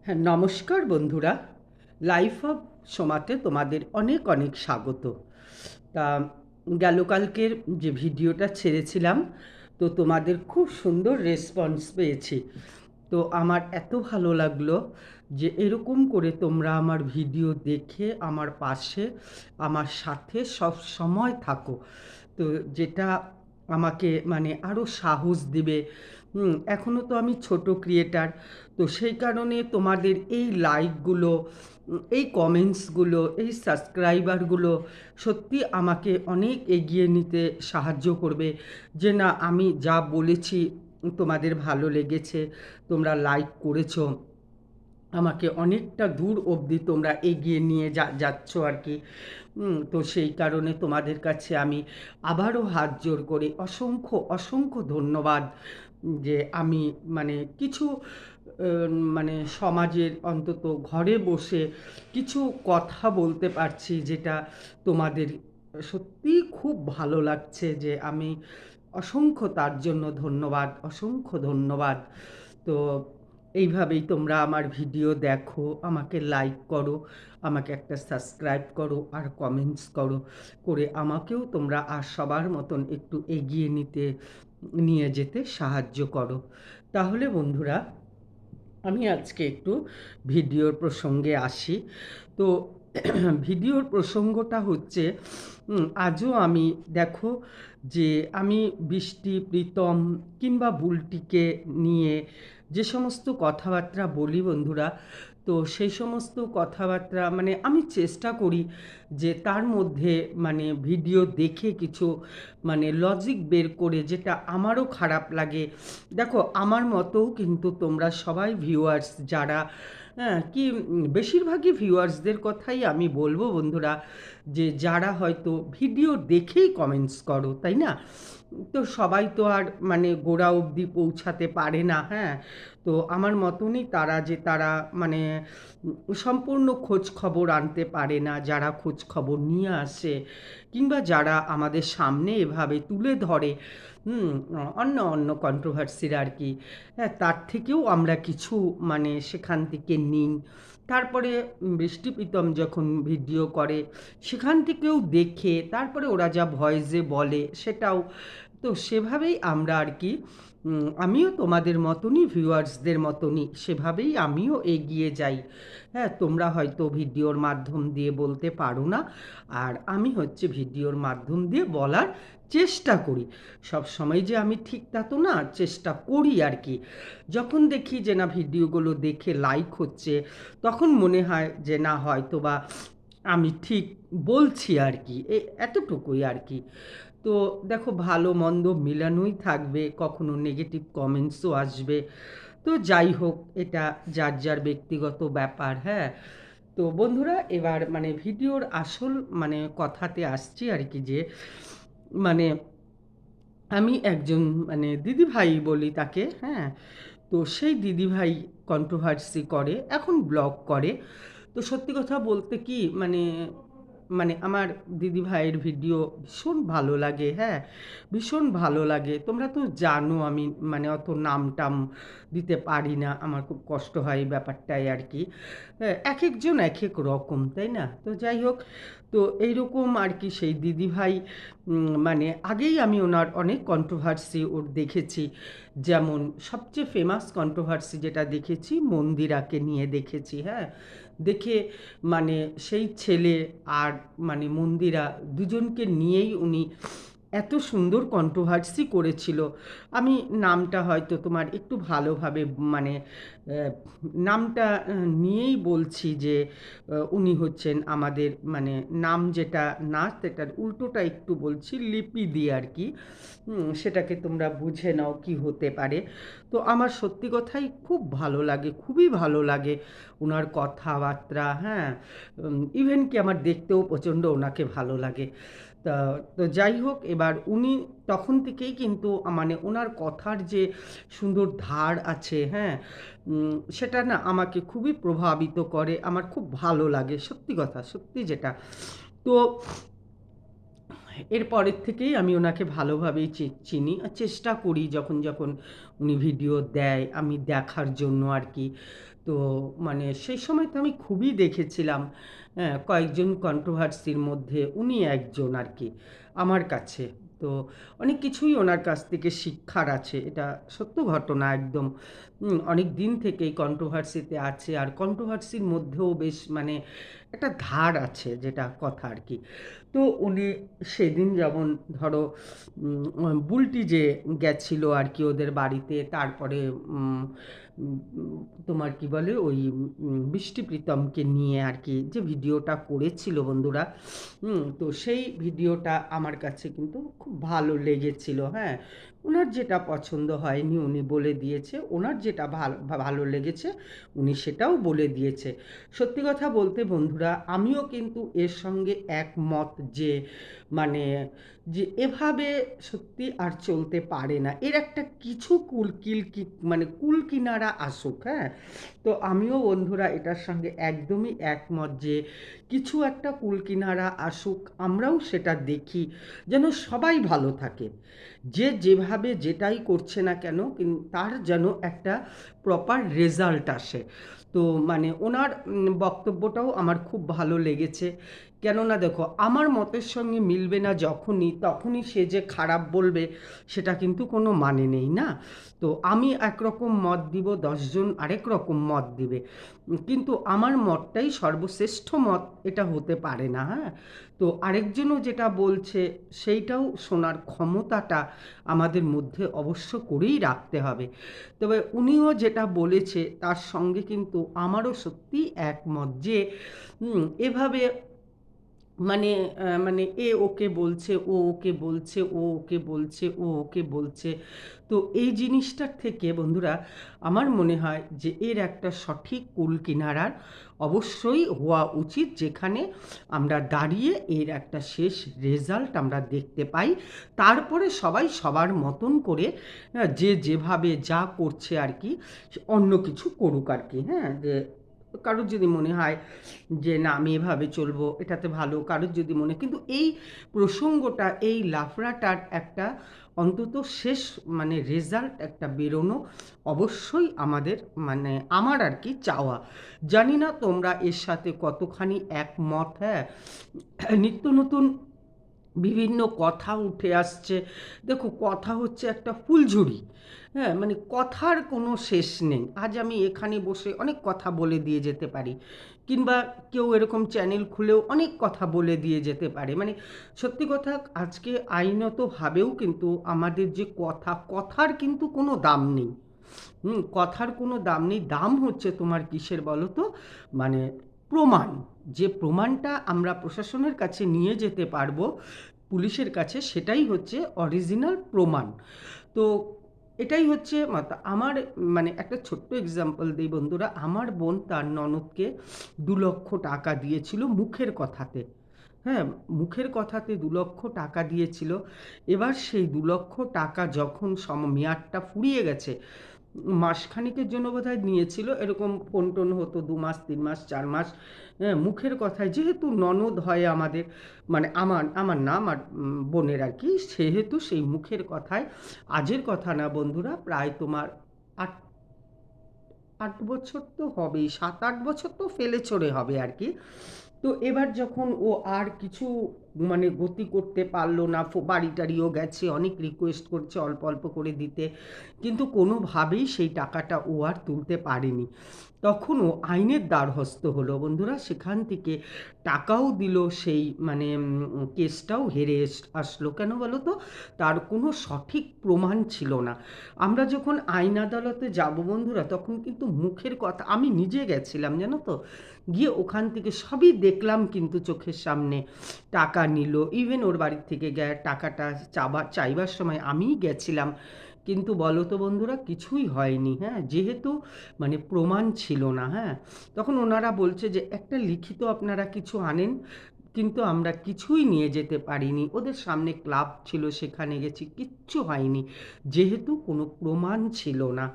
হ্যাঁ, নমস্কার বন্ধুরা। লাইফ অফ সোমাতে তোমাদের অনেক অনেক স্বাগত। তা গেল কালকের যে ভিডিওটা ছেড়েছিলাম, তো তোমাদের খুব সুন্দর রেসপন্স পেয়েছি। তো আমার এত ভালো লাগলো যে এরকম করে তোমরা আমার ভিডিও দেখে আমার পাশে, আমার সাথে সব সময় থাকো। তো যেটা আমাকে মানে আরও সাহস দিবে। এখনও তো আমি ছোট ক্রিয়েটার, তো সেই কারণে তোমাদের এই লাইকগুলো, এই কমেন্টসগুলো, এই সাবস্ক্রাইবারগুলো সত্যি আমাকে অনেক এগিয়ে নিতে সাহায্য করবে। যে না, আমি যা বলেছি তোমাদের ভালো লেগেছে, তোমরা লাইক করেছো, আমাকে অনেকটা দূর অবধি তোমরা এগিয়ে নিয়ে যাচ্ছ আর কি। তো সেই কারণে তোমাদের কাছে আমি আবারও হাত জোড় করে অসংখ্য অসংখ্য ধন্যবাদ যে আমি মানে কিছু মানে সমাজের অন্তত ঘরে বসে কিছু কথা বলতে পারছি, যেটা তোমাদের সত্যিই খুব ভালো লাগছে। যে আমি অসংখ্য তার জন্য ধন্যবাদ, অসংখ্য ধন্যবাদ। তো এইভাবেই তোমরা আমার ভিডিও দেখো, আমাকে লাইক করো, আমাকে একটা সাবস্ক্রাইব করো আর কমেন্টস করো, করে আমাকেও তোমরা আর সবার মতন একটু এগিয়ে নিয়ে যেতে সাহায্য করো। তাহলে বন্ধুরা, আমি আজকে একটু ভিডিওর প্রসঙ্গে আসি। তো ভিডিওর প্রসঙ্গটা হচ্ছে, আজও আমি দেখো যে আমি বৃষ্টি, প্রীতম কিংবা বুলটিকে নিয়ে যে সমস্ত কথাবার্তা বলি বন্ধুরা, তো সেই সমস্ত কথাবার্তা মানে আমি চেষ্টা করি যে তার মধ্যে মানে ভিডিও দেখে কিছু মানে লজিক বের করে, যেটা আমারও খারাপ লাগে। দেখো, আমার মতোও কিন্তু তোমরা সবাই ভিউয়ার্স যারা, হ্যাঁ কি, বেশিরভাগই ভিউয়ার্সদের কথাই আমি বলবো বন্ধুরা, যে যারা হয়তো ভিডিও দেখেই কমেন্টস করো, তাই না? তো সবাই তো আর মানে গোড়া অবধি পৌঁছাতে পারে না। হ্যাঁ, তো আমার মতনই তারা, যে তারা মানে সম্পূর্ণ খোঁজ খবর আনতে পারে না, যারা খোঁজ খবর নিয়ে আসে কিংবা যারা আমাদের সামনে এভাবে তুলে ধরে অন্য অন্য কন্ট্রোভার্সির আর কি, হ্যাঁ, তার থেকেও আমরা কিছু মানে সেখান থেকে নিই। তারপরে বৃষ্টি প্রীতম যখন ভিডিও করে সেখান থেকেও দেখে তারপরে ওরা যা ভয়েসে বলে সেটাও, তো সেভাবেই আমরা আর কি, আমিও তোমাদের মতনই, ভিউয়ার্সদের মতনই সেভাবেই আমিও এগিয়ে যাই। হ্যাঁ, তোমরা হয়তো ভিডিওর মাধ্যম দিয়ে বলতে পারো না, আর আমি হচ্ছে ভিডিওর মাধ্যম দিয়ে বলার চেষ্টা করি। সব সময় যে আমি ঠিক তা তো না, চেষ্টা করি আর কি। যখন দেখি যে না ভিডিওগুলো দেখে লাইক হচ্ছে, তখন মনে হয় যে না, হয়তো বা আমি ঠিক বলছি আর কি, এতটুকুই আর কি। তো দেখো, ভালো মন্দ মিলানোই থাকবে, কখনো নেগেটিভ কমেন্টসও আসবে। তো যাই হোক, এটা যার যার ব্যক্তিগত ব্যাপার। হ্যাঁ, তো বন্ধুরা, এবার মানে ভিডিওর আসল মানে কথাতে আসছি আর কি, যে মানে আমি একজন মানে দিদিভাই বলি তাকে। হ্যাঁ, তো সেই দিদিভাই কন্ট্রোভার্সি করে, এখন ব্লগ করে। তো সত্যি কথা বলতে কি, মানে মানে আমার দিদিভাইয়ের ভিডিও ভীষণ ভালো লাগে। হ্যাঁ, ভীষণ ভালো লাগে। তোমরা তো জানো আমি মানে অত নাম টাম দিতে পারি না, আমার খুব কষ্ট হয় এই ব্যাপারটাই আর কি। হ্যাঁ, এক একজন এক এক রকম, তাই না? তো যাই হোক, তো এইরকম আর কি সেই দিদিভাই মানে আগেই আমি ওনার অনেক কন্ট্রোভার্সি ওর দেখেছি। যেমন সবচেয়ে ফেমাস কন্ট্রোভার্সি যেটা দেখেছি, মন্দিরাকে নিয়ে দেখেছি। হ্যাঁ, দেখে মানে সেই ছেলে আর মানে মন্দিরা দুজনকে নিয়েই উনি এত সুন্দর কন্ট্রোভার্সি করেছিল। আমি নামটা হয়তো তোমার একটু ভালোভাবে মানে নামটা নিয়েই বলছি, যে উনি হচ্ছেন আমাদের মানে নাম যেটা না, সেটার উল্টোটা একটু বলছি, লিপি দিয়ে আর কি। সেটাকে তোমরা বুঝে নাও কি হতে পারে। তো আমার সত্যি কথাই খুব ভালো লাগে, খুবই ভালো লাগে ওনার কথাবার্তা। হ্যাঁ, ইভেন কি আমার দেখতেও প্রচণ্ড ওনাকে ভালো লাগে। তা তো যাই হোক, এবার উনি তখন থেকেই কিন্তু মানে ওনার কথার যে সুন্দর ধার আছে, হ্যাঁ, সেটা না আমাকে খুবই প্রভাবিত করে, আমার খুব ভালো লাগে, সত্যি কথা, সত্যি যেটা। তো এরপরের থেকেই আমি ওনাকে ভালোভাবেই চিনি আর চেষ্টা করি যখন যখন উনি ভিডিও দেয় আমি দেখার জন্য আর কি। তো মানে সেই সময় তো আমি খুবই দেখেছিলাম, হ্যাঁ, কয়েকজন কন্ট্রোভার্সির মধ্যে উনি একজন আর কি আমার কাছে। তো অনেক কিছুই ওনার কাছ থেকে শিক্ষার আছে, এটা সত্য ঘটনা একদম। অনেক দিন থেকেই কন্ট্রোভার্সিতে আছে, আর কন্ট্রোভার্সির মধ্যেও বেশ মানে একটা ধার আছে যেটা কথা আর কি। তো উনি সেদিন যেমন ধরো বুলটি যে গেছিলো আর কি ওদের বাড়িতে, তারপরে তোমার কি বলে ওই বৃষ্টি প্রীতমকে নিয়ে আর কি যে ভিডিওটা করেছিল বন্ধুরা, তো সেই ভিডিওটা আমার কাছে কিন্তু খুব ভালো লেগেছিল। হ্যাঁ, ওনার যেটা পছন্দ হয়নি উনি বলে দিয়েছে, ওনার যেটা ভালো লেগেছে উনি সেটাও বলে দিয়েছে। সত্যি কথা বলতে বন্ধুরা, আমিও কিন্তু এর সঙ্গে একমত যে মানে যে এভাবে সত্যি আর চলতে পারে না, এর একটা কিছু মানে কুল কিনারা আসুক। হ্যাঁ, তো আমিও বন্ধুরা এটার সঙ্গে একদমই একমত যে কিছু একটা কুল কিনারা আসুক, আমরাও সেটা দেখি, যেন সবাই ভালো থাকে, যে যেভাবে যেটাই করছে না কেন তার যেন একটা প্রপার রেজাল্ট আসে। তো মানে ওনার বক্তব্যটাও আমার খুব ভালো লেগেছে। কেননা দেখো, আমার মতের সঙ্গে মিলবে না যখনই, তখনই সে যে খারাপ বলবে সেটা কিন্তু কোনো মানে নেই না। তো আমি একরকম মত দিব, 10জন আরেক রকম মত দিবে, কিন্তু আমার মতটাই সর্বশ্রেষ্ঠ মত এটা হতে পারে না। হ্যাঁ, তো আরেকজনও যেটা বলছে সেইটাও শোনার ক্ষমতাটা আমাদের মধ্যে অবশ্য করেই রাখতে হবে। তবে উনিও যেটা বলেছে তার সঙ্গে কিন্তু আমারও সত্যি একমত যে এভাবে মানে মানে এ ওকে বলছে, ও ওকে বলছে, ও ওকে বলছে, ও ওকে বলছে। তো এই জিনিসটার থেকে বন্ধুরা আমার মনে হয় যে এর একটা সঠিক কুল কিনারার অবশ্যই হওয়া উচিত, যেখানে আমরা দাঁড়িয়ে এর একটা শেষ রেজাল্ট আমরা দেখতে পাই। তারপরে সবাই সবার মতন করে যে যেভাবে যা করছে আর কি অন্য কিছু করুক আর কি। হ্যাঁ, যে কারোর যদি মনে হয় যে না আমি এভাবে চলবো এটাতে ভালো, কারোর যদি মনে, কিন্তু এই প্রসঙ্গটা এই লাফড়াটার একটা অন্তত শেষ মানে রেজাল্ট একটা বেরোনো অবশ্যই আমাদের মানে আমার আর কি চাওয়া। জানি না তোমরা এর সাথে কতখানি একমত। হ্যাঁ, নিত্য নতুন বিভিন্ন কথা উঠে আসছে। দেখো, কথা হচ্ছে একটা ফুলঝুরি। হ্যাঁ, মানে কথার কোনো শেষ নেই। আজ আমি এখানে বসে অনেক কথা বলে দিয়ে যেতে পারি, কিংবা কেউ এরকম চ্যানেল খুলেও অনেক কথা বলে দিয়ে যেতে পারে। মানে সত্যি কথা, আজকে আইনতভাবেও কিন্তু আমাদের যে কথার কিন্তু কোনো দাম নেই। কথার কোনো দাম নেই। দাম হচ্ছে তোমার কিসের বলো তো? মানে প্রমাণ। যে প্রমাণটা আমরা প্রশাসনের কাছে নিয়ে যেতে পারবো, পুলিশের কাছে, সেটাই হচ্ছে অরিজিনাল প্রমাণ। তো এটাই হচ্ছে আমার মানে একটা ছোট্ট এক্সাম্পল দিই বন্ধুরা। আমার বোন তার ননদকে 2 লক্ষ টাকা দিয়েছিল মুখের কথাতে। হ্যাঁ, মুখের কথাতে 2 লক্ষ টাকা দিয়েছিল। এবার সেই 2 লক্ষ টাকা যখন মেয়াদটা ফুরিয়ে গেছে, মাসখানেকের জন্য বোধহয় নিয়েছিল, এরকম ফোন টোন হতো 2 মাস 3 মাস 4 মাস। হ্যাঁ, মুখের কথায় যেহেতু ননদ হয় আমাদের, মানে আমার আমার না আমার বোনের আর কি, সেহেতু সেই মুখের কথায়, আজের কথা না বন্ধুরা, প্রায় তোমার 8 8 বছর তো হবেই, 7 8 বছর তো ফেলে চড়ে হবে আর কি। তো এবার যখন ও আর কিছু মানে গতি করতে পারলো না, বাড়ি টাড়িও গেছে, অনেক রিকোয়েস্ট করছে অল্প অল্প করে দিতে, কিন্তু কোনোভাবেই সেই টাকাটা ও আর তুলতে পারেনি। তখন ও আইনের দ্বারস্থ হলো বন্ধুরা, সেখান থেকে টাকাও দিল, সেই মানে কেসটাও হেরে আসলো। কেন বলো তো? তার কোনো সঠিক প্রমাণ ছিল না। আমরা যখন আইন আদালতে যাব বন্ধুরা, তখন কিন্তু মুখের কথা, আমি নিজে গেছিলাম জানো তো, গিয়ে ওখান থেকে সবই দেখলাম কিন্তু চোখের সামনে। টাকা নিল, ইভেন ওর বাড়ির থেকে টাকাটা চাইবার সময় আমিই গেছিলাম, কিন্তু বলো তো বন্ধুরা কিছুই হয়নি। হ্যাঁ, যেহেতু মানে প্রমাণ ছিল না। হ্যাঁ, তখন ওনারা বলছে যে একটা লিখিত আপনারা কিছু আনেন, কিন্তু আমরা কিছুই নিয়ে যেতে পারিনি। ওদের সামনে ক্লাব ছিল, সেখানে গেছি, কিচ্ছু হয়নি। যেহেতু কোনো প্রমাণ ছিল না।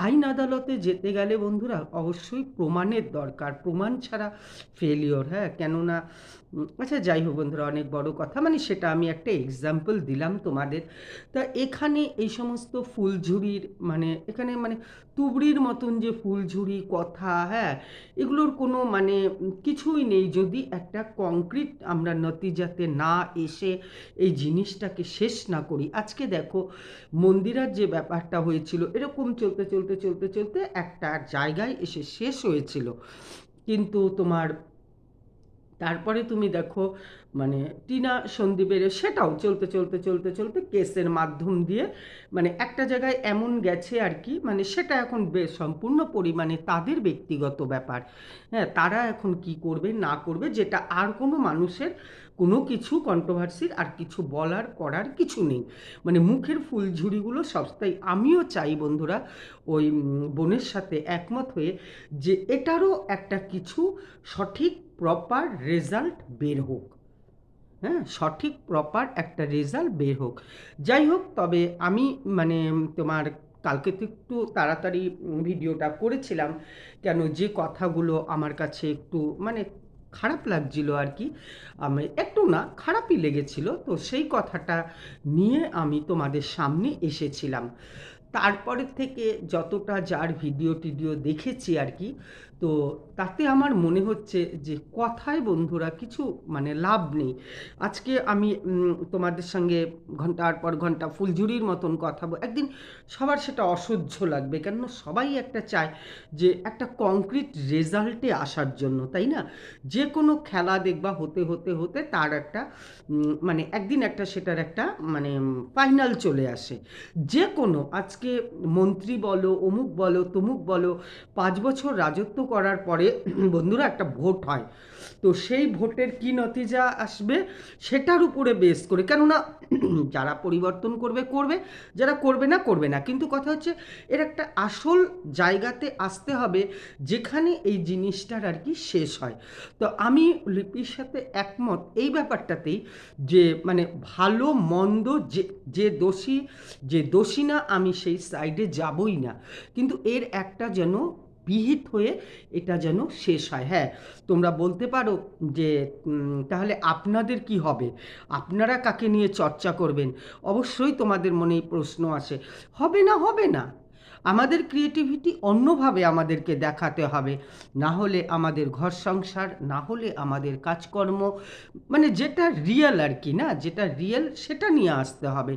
আইন আদালতে যেতে গেলে বন্ধুরা অবশ্যই প্রমাণের দরকার। প্রমাণ ছাড়া ফেলিওর, হ্যাঁ? কেননা আচ্ছা যাই হোক বন্ধুরা, অনেক বড় কথা, মানে সেটা আমি একটা এক্সাম্পল দিলাম তোমাদের। তা এখানে এই সমস্ত ফুলঝুরির মানে এখানে মানে তুবড়ির মতন যে ফুলঝুরি কথা, হ্যাঁ, এগুলোর কোনো মানে কিছুই নেই যদি একটা কংক্রিট আমরা নতিজাতে না এসে এই জিনিসটাকে শেষ না করি। আজকে দেখো মন্দিরার যে ব্যাপারটা হয়েছিল, এরকম চলতে চলতে চলতে চলতে একটা জায়গায় এসে শেষ হয়েছিল, কিন্তু তোমার তারপরে তুমি দেখো মানে টিনা সন্দীপের সেটাও চলতে চলতে চলতে চলতে কেসের মাধ্যম দিয়ে মানে একটা জায়গায় এমন গেছে আর কি, মানে সেটা এখন সম্পূর্ণ পরিমাণে তাদের ব্যক্তিগত ব্যাপার। হ্যাঁ, তারা এখন কি করবে না করবে, যেটা আর কোনো মানুষের কোনো কিছু কন্ট্রোভার্সির আর কিছু বলার করার কিছু নেই। মানে মুখের ফুলঝুরিগুলো সবটাই আমিও চাই বন্ধুরা ওই বোনের সাথে একমত হয়ে যে এটারও একটা কিছু সঠিক প্রপার রেজাল্ট বের হোক। হ্যাঁ, সঠিক প্রপার একটা রেজাল্ট বের হোক। যাই হোক, তবে আমি মানে তোমার কালকে তো একটু তাড়াতাড়ি ভিডিওটা করেছিলাম, কেন যে কথাগুলো আমার কাছে একটু মানে খারাপ লাগছিল আর কি, আমি একটু না খারাপই লেগেছিল, তো সেই কথাটা নিয়ে আমি তোমাদের সামনে এসেছিলাম। তারপরের থেকে যতটা যার ভিডিও টিডিও দেখেছি আর কি, তো তাতে আমার মনে হচ্ছে যে কথায় বন্ধুরা কিছু মানে লাভ নেই। আজকে আমি তোমাদের সঙ্গে ঘন্টার পর ঘন্টা ফুলঝুরির মতন কথা একদিন সবার সেটা অসহ্য লাগবে, কেননা সবাই একটা চায় যে একটা কংক্রিট রেজাল্টে আসার জন্য, তাই না? যে কোনো খেলা দেখবা হতে হতে হতে তার একটা মানে একদিন একটা সেটার একটা মানে ফাইনাল চলে আসে। যে কোনো আজকে মন্ত্রী বলো, অমুক বলো, তমুক বলো, 5 বছর রাজত্ব করার পরে বন্ধুরা একটা ভোট হয়। তো সেই ভোটের কি নতিজা আসবে সেটার উপরে বেস করে, কেননা যারা পরিবর্তন করবে করবে, যারা করবে না করবে না, কিন্তু কথা হচ্ছে এর একটা আসল জায়গাতে আসতে হবে যেখানে এই জিনিসটার আর কি শেষ হয়। তো আমি লিপির সাথে একমত এই ব্যাপারটাতেই, যে মানে ভালো মন্দ যে দোষী যে দোষী না, আমি সেই সাইডে যাবই না, কিন্তু এর একটা যেন বিহিত হয়ে এটা যেন শেষ হয়। হ্যাঁ, তোমরা বলতে পারো যে তাহলে আপনাদের কি হবে, আপনারা কাকে নিয়ে চর্চা করবেন? অবশ্যই তোমাদের মনে এই প্রশ্ন আসে। হবে না, হবে না, আমাদের ক্রিয়েটিভিটি অন্যভাবে আমাদেরকে দেখাতে হবে। না হলে আমাদের ঘর সংসার, না হলে আমাদের কাজকর্ম, মানে যেটা রিয়েল আর কি, না যেটা রিয়েল সেটা নিয়ে আসতে হবে।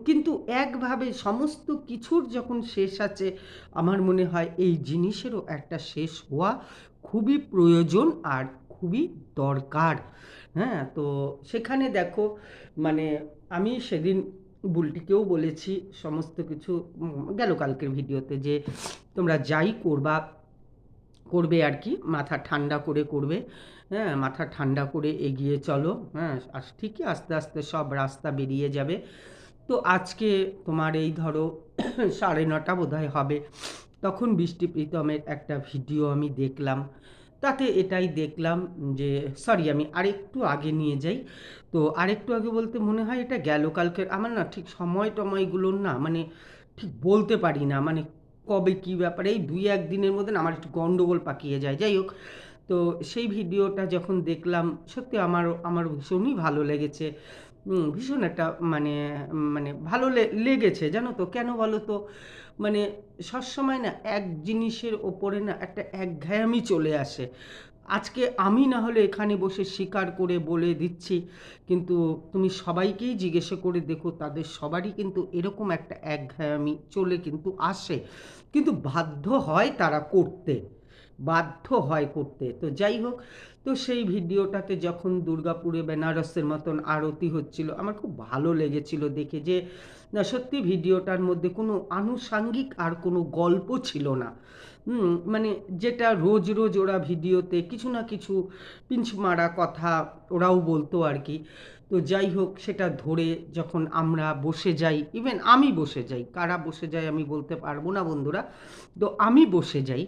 কিন্তু একভাবে সমস্ত কিছুর যখন শেষ আছে, আমার মনে হয় এই জিনিসেরও একটা শেষ হওয়া খুবই প্রয়োজন আর খুবই দরকার। হ্যাঁ, তো সেখানে দেখো মানে আমি সেদিন বুলটিকেও বলেছি সমস্ত কিছু গেল কালকের ভিডিওতে, যে তোমরা যাই করবা করবে আর কি, মাথা ঠান্ডা করে করবে। হ্যাঁ, মাথা ঠান্ডা করে এগিয়ে চলো। হ্যাঁ, আর ঠিকই আস্তে আস্তে সব রাস্তা বেরিয়ে যাবে। তো আজকে তোমার এই ধরো 9:30 বোধহয় হবে, তখন বৃষ্টি প্রীতমের একটা ভিডিও আমি দেখলাম। তাতে এটাই দেখলাম যে সরি আমি আরেকটু আগে নিয়ে যাই। তো আরেকটু আগে বলতে মনে হয় এটা গেল কালকের, আমার না ঠিক সময় টময়গুলোর না মানে ঠিক বলতে পারি না, মানে কবে কী ব্যাপারে এই 2-1 দিনের মধ্যে না আমার একটু গণ্ডগোল পাকিয়ে যায়। যাই হোক, তো সেই ভিডিওটা যখন দেখলাম সত্যি আমার ভীষণই ভালো লেগেছে। ভীষণ একটা মানে মানে ভালো লেগেছে জানো তো, কেন বলো তো? মানে সবসময় না এক জিনিসের ওপরে না একটা একঘেয়েমি চলে আসে। আজকে আমি না হলে এখানে বসে স্বীকার করে বলে দিচ্ছি, কিন্তু তুমি সবাইকেই জিজ্ঞাসা করে দেখো, তাদের সবারই কিন্তু এরকম একটা একঘেয়েমি চলে কিন্তু আসে, কিন্তু বাধ্য হয় তারা করতে, বাধ্য হয় করতে। তো যাই হোক, তো সেই ভিডিওটাতে যখন দুর্গাপুরে বেনারসের মতন আরতি হচ্ছিল, আমার খুব ভালো লেগেছিল দেখে, যে না সত্যি ভিডিওটার মধ্যে কোনো আনুষাঙ্গিক আর কোনো গল্প ছিল না। মানে যেটা রোজ রোজ ওরা ভিডিওতে কিছু না কিছু পিঞ্চ মারা কথা ওরাও বলতো আর কি। তো যাই হোক, সেটা ধরে যখন আমরা বসে যাই, ইভেন আমি বসে যাই, কারা বসে যায় আমি বলতে পারবো না বন্ধুরা, তো আমি বসে যাই।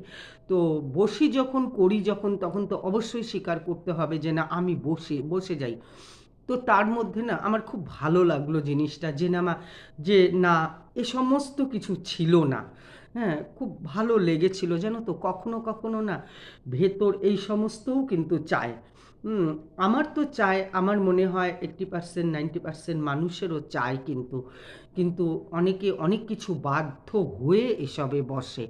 তো বসি যখন করি যখন, তখন তো অবশ্যই স্বীকার করতে হবে যে না, আমি বসে বসে যাই। তো তার মধ্যে না আমার খুব ভালো লাগলো জিনিসটা, যে যে না, এ সমস্ত কিছু ছিল না। হ্যাঁ, খুব ভালো লেগেছিল জানো তো। কখনো কখনো না ভেতর এই সমস্তও কিন্তু চায়। হুম, আমার তো চায়, আমার মনে হয় 80% 90% মানুষেরও চায়, কিন্তু কিন্তু অনেকে অনেক কিছু বাধ্য হয়ে এসবে বসে,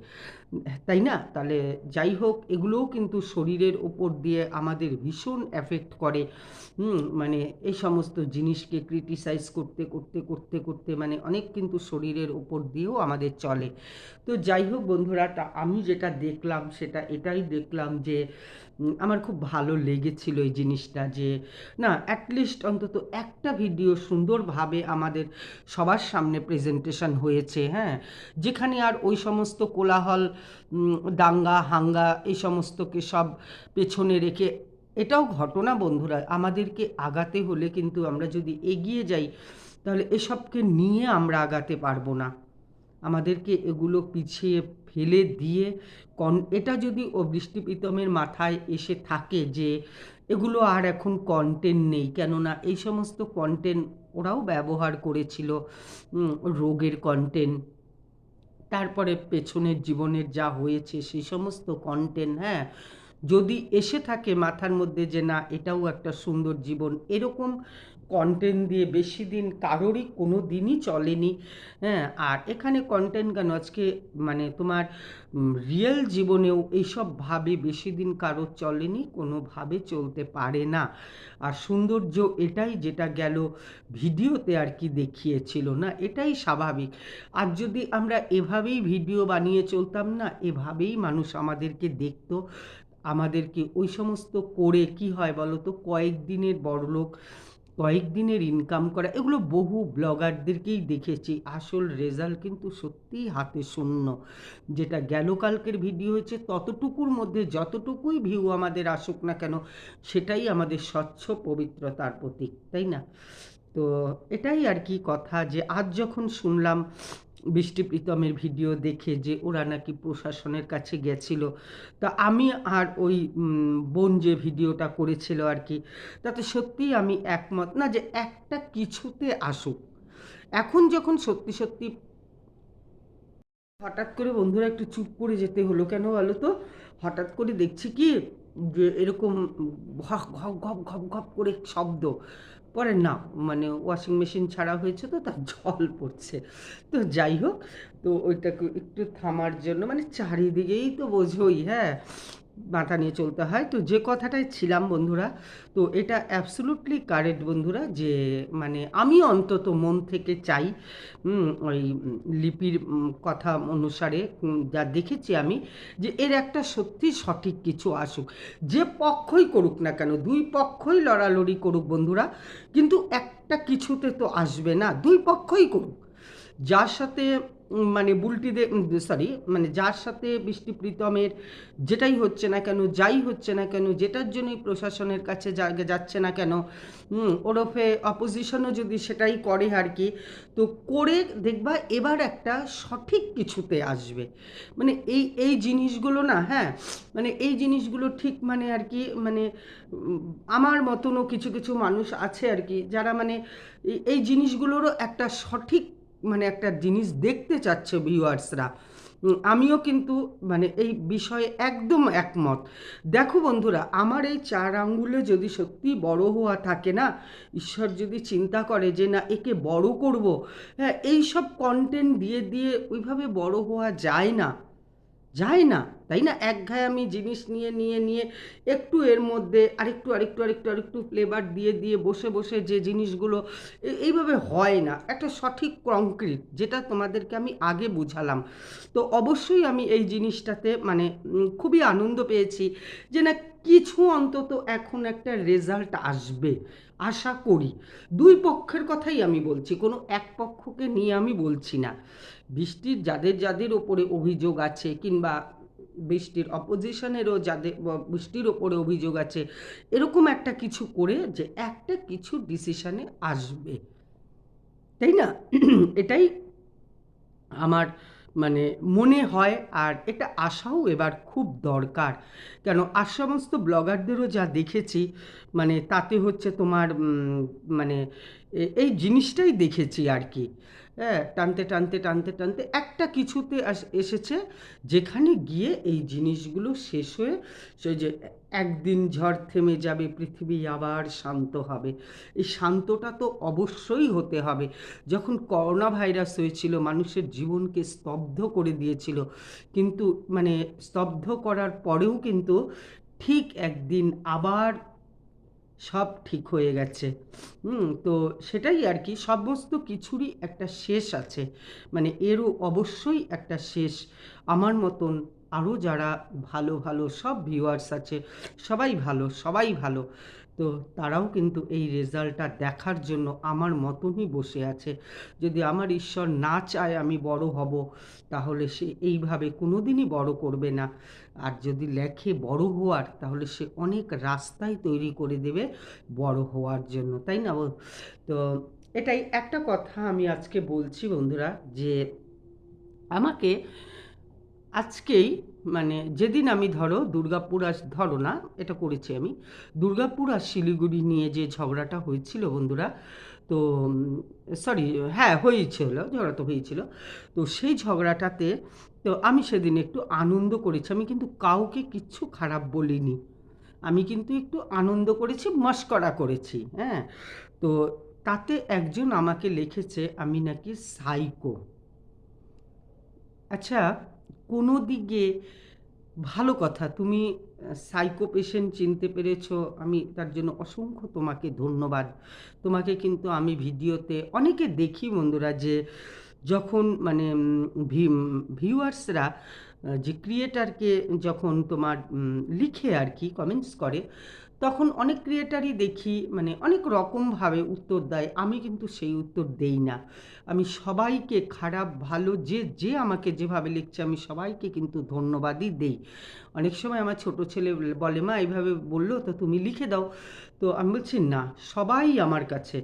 তাই না? তাহলে যাই হোক, এগুলোও কিন্তু শরীরের ওপর দিয়ে আমাদের ভীষণ এফেক্ট করে। মানে এই সমস্ত জিনিসকে ক্রিটিসাইজ করতে করতে করতে করতে মানে অনেক কিন্তু শরীরের ওপর দিয়েও আমাদের চলে। তো যাই হোক বন্ধুরা, আমি যেটা দেখলাম সেটা এটাই দেখলাম যে আমার খুব ভালো লেগেছিল এই জিনিসটা, যে না, অ্যাটলিস্ট অন্তত একটা ভিডিও সুন্দরভাবে আমাদের সবার সামনে প্রেজেন্টেশন হয়েছে। হ্যাঁ, যেখানে আর ওই সমস্ত কোলাহল, দাঙ্গা হাঙ্গা এই সমস্তকে সব পেছনে রেখে, এটাও ঘটনা বন্ধুরা, আমাদেরকে আগাতে হলে কিন্তু আমরা যদি এগিয়ে যাই, তাহলে এসবকে নিয়ে আমরা আগাতে পারবো না। আমাদেরকে এগুলো পিছিয়ে ফেলে দিয়ে এটা যদি ও বৃষ্টি প্রীতমের মাথায় এসে থাকে যে এগুলো আর এখন কন্টেন্ট নেই, কেননা এই সমস্ত কন্টেন্ট ওরাও ব্যবহার করেছিল, রোগের কন্টেন্ট, তারপরে পেছনের জীবনের যা হয়েছে সেই সমস্ত কন্টেন্ট। হ্যাঁ, যদি এসে থাকে মাথার মধ্যে যে না, এটাও একটা সুন্দর জীবন, এরকম কন্টেন্ট দিয়ে বেশি দিন কারোরই কোনো দিনই চলেনি। হ্যাঁ, আর এখানে কন্টেন্ট কেন, আজকে মানে তোমার রিয়েল জীবনেও এইসবভাবে বেশি দিন কারোর চলেনি, কোনোভাবে চলতে পারে না। আর সৌন্দর্য এটাই, যেটা গেল ভিডিওতে আর কি দেখিয়েছিল না, এটাই স্বাভাবিক। আর যদি আমরা এভাবেই ভিডিও বানিয়ে চলতাম না, এভাবেই মানুষ আমাদেরকে দেখতো, আমাদেরকে ওই সমস্ত করে কি হয় বলো তো, কয়েকদিনের বড়লোক, কয়েকদিনের ইনকাম করা, এগুলো বহু ব্লগারদেরকেই দেখেছি, আসল রেজাল্ট কিন্তু সত্যিই হাতে শূন্য। যেটা গেল কালকের ভিডিও হয়েছে, ততটুকুর মধ্যে যতটুকুই ভিউ আমাদের আসুক না কেন, সেটাই আমাদের স্বচ্ছ পবিত্রতার প্রতীক, তাই না? তো এটাই আর কি কথা, যে আজ যখন শুনলাম বৃষ্টি প্রীতমের ভিডিও দেখে যে ওরা নাকি প্রশাসনের কাছে গেছিল, তা আমি আর ওই বোন যে ভিডিওটা করেছিল আর কি, তাতে সত্যিই আমি একমত না যে একটা কিছুতে আসুক। এখন যখন সত্যি সত্যি, হঠাৎ করে বন্ধুরা একটু চুপ করে যেতে হলো কেন বলো তো, হঠাৎ করে দেখছি কি যে এরকম ঘপ ঘপ ঘপ ঘপ ঘপ করে শব্দ, পরে না মানে ওয়াশিং মেশিন ছাড়া হয়েছে তো তার জল পড়ছে। তো যাই হোক, তো ওইটাকে একটু থামার জন্য, মানে চারিদিকেই তো বোঝোই, হ্যাঁ, মাথা নিয়ে চলতে হয়। তো যে কথাটায় ছিলাম বন্ধুরা, তো এটা অ্যাবসোলুটলি কারেক্ট বন্ধুরা, যে মানে আমি অন্তত মন থেকে চাই, ওই লিপির কথা অনুসারে যা দেখেছি আমি, যে এর একটা সত্যি সঠিক কিছু আসুক। যে পক্ষই করুক না কেন, দুই পক্ষই লড়ালড়ি করুক বন্ধুরা, কিন্তু একটা কিছুতে তো আসবে না, দুই পক্ষই করুক। যার সাথে মানে বুলটিদের, সরি, মানে যার সাথে বৃষ্টি প্রীতমের যেটাই হচ্ছে না কেন, যাই হচ্ছে না কেন, যেটার জন্যই প্রশাসনের কাছে যাচ্ছে না কেন, ওরফে অপোজিশনও যদি সেটাই করে আর কি, তো করে দেখবা এবার একটা সঠিক কিছুতে আসবে। মানে এই এই জিনিসগুলো না, হ্যাঁ, মানে এই জিনিসগুলো ঠিক মানে আর কি, মানে আমার মতনও কিছু কিছু মানুষ আছে আর কি, যারা মানে এই জিনিসগুলোরও একটা সঠিক মানে একটা জিনিস দেখতে চাচ্ছে ভিউয়ার্সরা। আমিও কিন্তু মানে এই বিষয়ে একদম একমত। দেখো বন্ধুরা, আমার এই 4 আঙ্গুলে যদি সত্যি বড় হওয়া থাকে না, ঈশ্বর যদি চিন্তা করে যে না একে বড় করব, হ্যাঁ, এই সব কন্টেন্ট দিয়ে দিয়ে ওইভাবে বড় হওয়া যায় না, যায় না, তাই না? একঘেয়েমি জিনিস নিয়ে নিয়ে নিয়ে একটু এর মধ্যে আরেকটু আরেকটু আরেকটু আরেকটু ফ্লেভার দিয়ে দিয়ে বসে বসে যে জিনিসগুলো এইভাবে হয় না, একটা সঠিক কংক্রিট, যেটা তোমাদেরকে আমি আগে বুঝালাম। তো অবশ্যই আমি এই জিনিসটাতে মানে খুবই আনন্দ পেয়েছি, যে না কিছু অন্তত এখন একটা রেজাল্ট আসবে, আশা করি। দুই পক্ষের কথাই আমি বলছি, কোনো এক পক্ষকে নিয়ে আমি বলছি না। বৃষ্টির যাদের যাদের ওপরে অভিযোগ আছে, কিংবা বৃষ্টির অপোজিশনেরও যাদের বৃষ্টির ওপরে অভিযোগ আছে, এরকম একটা কিছু করে যে একটা কিছু ডিসিশনে আসবে, তাই না? এটাই আমার মানে মনে হয়, আর এটা আসাও এবার খুব দরকার। কেন আর সমস্ত ব্লগারদেরও যা দেখেছি, মানে তাতে হচ্ছে তোমার মানে এই জিনিসটাই দেখেছি আর কি। হ্যাঁ, টানতে টানতে টানতে টানতে একটা কিছুতে এসেছে, যেখানে গিয়ে এই জিনিসগুলো শেষ হয়ে সেই যে একদিন ঝড় থেমে যাবে, পৃথিবী আবার শান্ত হবে। এই শান্তটা তো অবশ্যই হতে হবে। যখন করোনা ভাইরাস হয়েছিল, মানুষের জীবনকে স্তব্ধ করে দিয়েছিল, কিন্তু মানে স্তব্ধ করার পরেও কিন্তু ঠিক একদিন আবার সব ঠিক হয়ে গেছে। তো সেটাই আর কি, সমস্ত কিছুরই একটা শেষ আছে, মানে এরও অবশ্যই একটা শেষ। আমার মতন আরও যারা ভালো ভালো সব ভিউয়ার্স আছে, সবাই ভালো, সবাই ভালো, তো তারাও কিন্তু এই রেজাল্টটা দেখার জন্য আমার মতনই বসে আছে। যদি আমার ঈশ্বর না চায় আমি বড় হব, তাহলে সে এইভাবে কোনো দিনই বড় করবে না। আর যদি লেখে বড় হওয়ার, তাহলে সে অনেক রাস্তাই তৈরি করে দেবে বড় হওয়ার জন্য, তাই না? তো এটাই একটা কথা আমি আজকে বলছি বন্ধুরা, যে আমাকে আজকেই মানে যেদিন আমি ধরো দুর্গাপুর ধরো না, এটা করেছি আমি, দুর্গাপুর আর শিলিগুড়ি নিয়ে যে ঝগড়াটা হয়েছিল বন্ধুরা, তো সরি, হ্যাঁ হয়েছিল, ঝগড়া তো হয়েছিল। তো সেই ঝগড়াটাতে তো আমি সেদিন একটু আনন্দ করেছি, আমি কিন্তু কাউকে কিচ্ছু খারাপ বলিনি, আমি কিন্তু একটু আনন্দ করেছি, মশকরা করেছি, হ্যাঁ। তো তাতে একজন আমাকে লিখেছে আমি নাকি সাইকো। আচ্ছা, কোনো দিকে ভালো কথা, তুমি সাইকো পেশেন্ট চিনতে পেরেছো, আমি তার জন্য অসংখ্য তোমাকে ধন্যবাদ। তোমাকে কিন্তু আমি ভিডিওতে অনেকে দেখি বন্ধুরা, যে যখন মানে ভিউয়ার্সরা যে ক্রিয়েটারকে যখন তোমার লিখে আর কি কমেন্টস করে, তখন অনেক ক্রিয়েটারই দেখি মানে অনেক রকমভাবে উত্তর দেয়, আমি কিন্তু সেই উত্তর দেই না। আমি সবাইকে, খারাপ ভালো যে যে আমাকে যেভাবে লিখছে, আমি সবাইকে কিন্তু ধন্যবাদই দেই। অনেক সময় আমার ছোট ছেলে বলে, মা এইভাবে বললো তো তুমি লিখে দাও। তো আমি বলছি না, সবাই আমার কাছে,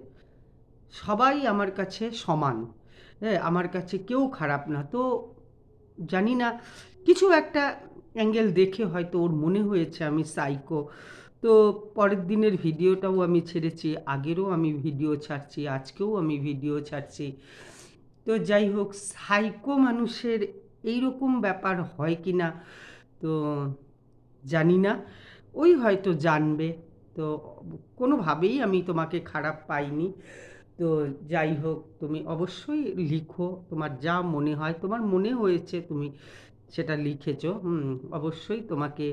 সবাই আমার কাছে সমান। হ্যাঁ, আমার কাছে কেউ খারাপ না। তো জানি না, কিছু একটা অ্যাঙ্গেল দেখে হয়তো ওর মনে হয়েছে আমি সাইকো। তো পরের দিনের ভিডিওটাও আমি ছেড়েছি, আগেরও আমি ভিডিও ছাড়ছি, আজকেও আমি ভিডিও ছাড়ছি। তো যাই হোক, সাইকো মানুষের এইরকম ব্যাপার হয় কি না তো জানি না, ওই হয়তো জানবে। তো কোনোভাবেই আমি তোমাকে খারাপ পাইনি। তো যাই হোক, তুমি অবশ্যই লিখো, তোমার যা মনে হয়, তোমার মনে হয়েছে তুমি সেটা লিখেছো। অবশ্যই তোমাকে,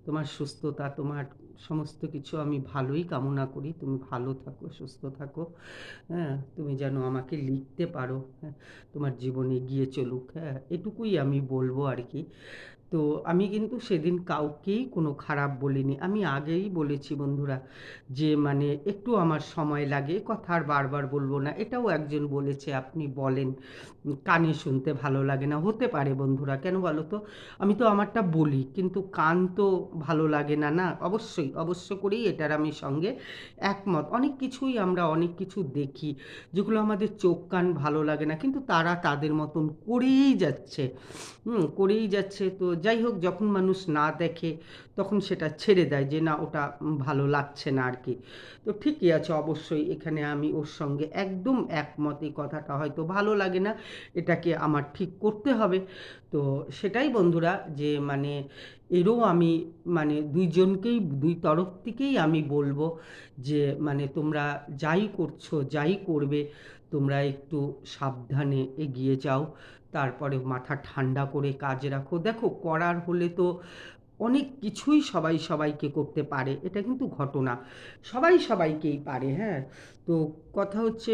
তোমার সুস্থতা, তোমার সমস্ত কিছু আমি ভালোই কামনা করি, তুমি ভালো থাকো, সুস্থ থাকো। হ্যাঁ, তুমি যেন আমাকে লিখতে পারো, হ্যাঁ, তোমার জীবনে এগিয়ে চলুক, হ্যাঁ, এটুকুই আমি বলবো আর কি। তো আমি কিন্তু সেদিন কাউকেই কোনো খারাপ বলিনি, আমি আগেই বলেছি বন্ধুরা, যে মানে একটু আমার সময় লাগে, কথা আর বারবার বলবো না। এটাও একজন বলেছে আপনি বলেন, কানে শুনতে ভালো লাগে না, হতে পারে বন্ধুরা, কেন বলো তো, আমি তো আমারটা বলি, কিন্তু কান তো ভালো লাগে না, না? অবশ্যই অবশ্য করেই এটার আমি সঙ্গে একমত। অনেক কিছুই আমরা অনেক কিছু দেখি যেগুলো আমাদের চোখ কান ভালো লাগে না, কিন্তু তারা তাদের মতন করেই যাচ্ছে, করেই যাচ্ছে। তো যাই হোক, যখন মানুষ না দেখে তখন সেটা ছেড়ে দেয়, যে না ওটা ভালো লাগছে না আর কি। তো ঠিকই আছে, অবশ্যই এখানে আমি ওর সঙ্গে একদম একমত, এই কথাটা হয়তো ভালো লাগে না, এটাকে আমার ঠিক করতে হবে। তো সেটাই বন্ধুরা, যে মানে এরও আমি মানে দুইজনকেই, দুই তরফ থেকেই আমি বলবো, যে মানে তোমরা যাই করছো, যাই করবে, তোমরা একটু সাবধানে এগিয়ে যাও, তারপরে মাথা ঠান্ডা করে কাজ রাখো। দেখো, করার হলে তো অনেক কিছুই সবাই সবাইকে করতে পারে, এটা কিন্তু ঘটনা, সবাই সবাইকেই পারে, হ্যাঁ। তো কথা হচ্ছে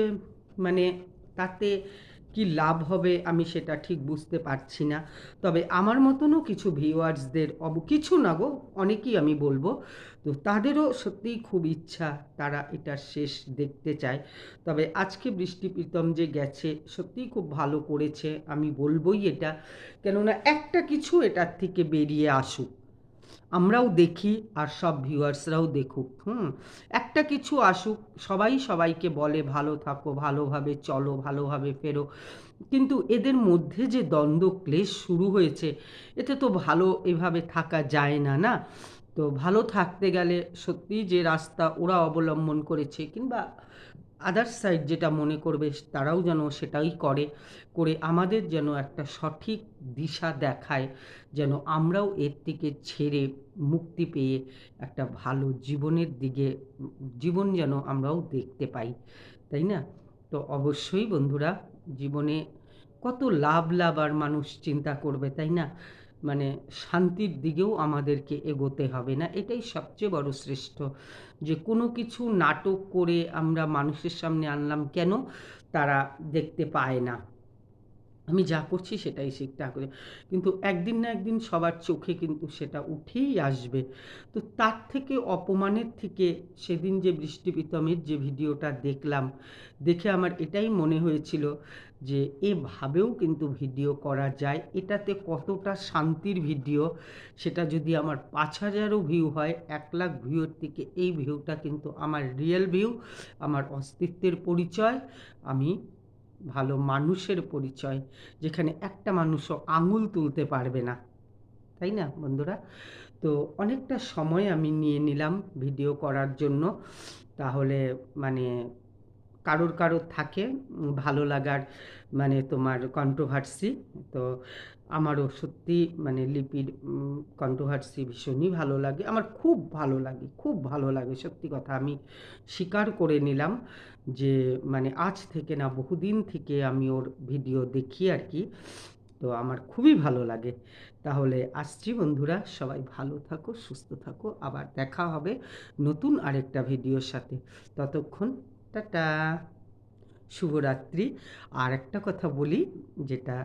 মানে তাতে কি লাভ হবে আমি সেটা ঠিক বুঝতে পারছি না। তবে আমার মতনও কিছু ভিউয়ার্সদের কিছু না গো, অনেকেই আমি বলব, তো তাদেরও সত্যিই খুব ইচ্ছা, তারা এটার শেষ দেখতে চায়। তবে আজকে বৃষ্টি প্রীতম যে গেছে সত্যিই খুব ভালো করেছে, আমি বলবই এটা। কেননা একটা কিছু এটার থেকে বেরিয়ে আসুক, আমরাও দেখি আর সব ভিউয়ার্সরাও দেখুক। একটা কিছু আসুক, সবাই সবাইকে বলে ভালো থাকো, ভালোভাবে চলো, ভালোভাবে ফেরো, কিন্তু এদের মধ্যে যে দ্বন্দ্ব ক্লেশ শুরু হয়েছে, এতে তো ভালো এভাবে থাকা যায় না, না? তো ভালো থাকতে গেলে সত্যিই যে রাস্তা ওরা অবলম্বন করেছে, কিংবা আদার্স সাইড যেটা মনে করবে তারাও যেন সেটাই করে, করে আমাদের যেন একটা সঠিক দিশা দেখায়, যেন আমরাও এর থেকে ছেড়ে মুক্তি পেয়ে একটা ভালো জীবনের দিকে, জীবন যেন আমরাও দেখতে পাই, তাই না? তো অবশ্যই বন্ধুরা, জীবনে কত লাভ লাভ আর মানুষ চিন্তা করবে, তাই না? মানে শান্তির দিকেও আমাদেরকে এগোতে হবে, না? এটাই সবচেয়ে বড় শ্রেষ্ঠ। যে কোনো কিছু নাটক করে আমরা মানুষের সামনে আনলাম কেন, তারা দেখতে পায় না। আমি যা করছি সেটাই ঠিকঠাক করে, কিন্তু একদিন না একদিন সবার চোখে কিন্তু সেটা উঠেই আসবে। তো তার থেকে অপমানের থেকে সেদিন যে বৃষ্টি প্রীতমের যে ভিডিওটা দেখলাম, দেখে আমার এটাই মনে হয়েছিল যে এভাবেও কিন্তু ভিডিও করা যায়, এটাতে কতটা শান্তির ভিডিও। সেটা যদি আমার 5,000ও ভিউ হয়, 1,00,000 ভিউয়ের থেকে এই ভিউটা কিন্তু আমার রিয়েল ভিউ, আমার অস্তিত্বের পরিচয়, আমি ভালো মানুষের পরিচয়, যেখানে একটা মানুষও আঙুল তুলতে পারবে না, তাই না বন্ধুরা? তো অনেকটা সময় আমি নিয়ে নিলাম ভিডিও করার জন্য। তাহলে মানে কারোর কারোর থাকে ভালো লাগার, মানে তোমার কন্ট্রোভার্সি। তো আমারও সত্যি মানে লিপির কন্ট্রোভার্সি ভীষণই ভালো লাগে, আমার খুব ভালো লাগে, খুব ভালো লাগে, সত্যি কথা আমি স্বীকার করে নিলাম যে মানে আজ থেকে না, বহুদিন থেকে আমি ওর ভিডিও দেখি আর কি। তো আমার খুবই ভালো লাগে। তাহলে আসছি বন্ধুরা, সবাই ভালো থাকো, সুস্থ থাকো, আবার দেখা হবে নতুন আরেকটা ভিডিওর সাথে। ততক্ষণ টাটা, শুভরাত্রি। আর একটা কথা বলি, যেটা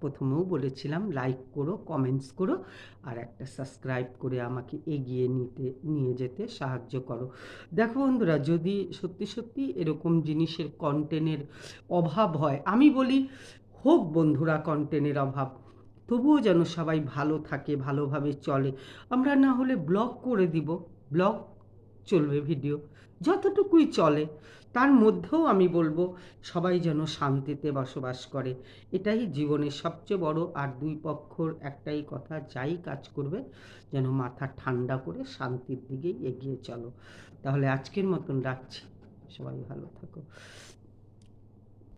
প্রথমেও বলেছিলাম, লাইক করো, কমেন্টস করো, আর একটা সাবস্ক্রাইব করে আমাকে এগিয়ে নিয়ে যেতে সাহায্য করো। দেখো বন্ধুরা, যদি সত্যি সত্যি এরকম জিনিসের কন্টেন্টের অভাব হয়, আমি বলি হোক বন্ধুরা কন্টেন্টের অভাব, তবুও যেন সবাই ভালো থাকে, ভালোভাবে চলে। আমরা না হলে ব্লগ করে দিব, ব্লগ চলবে, ভিডিও যতটুকুই চলে, তার মধ্যেও আমি বলবো সবাই যেন শান্তিতে বসবাস করে, এটাই জীবনের সবচেয়ে বড়। আর দুই পক্ষর একটাই কথা, যাই কাজ করবে যেন মাথা ঠান্ডা করে শান্তির দিকেই এগিয়ে চলো। তাহলে আজকের মতন রাখছি, সবাই ভালো থাকো।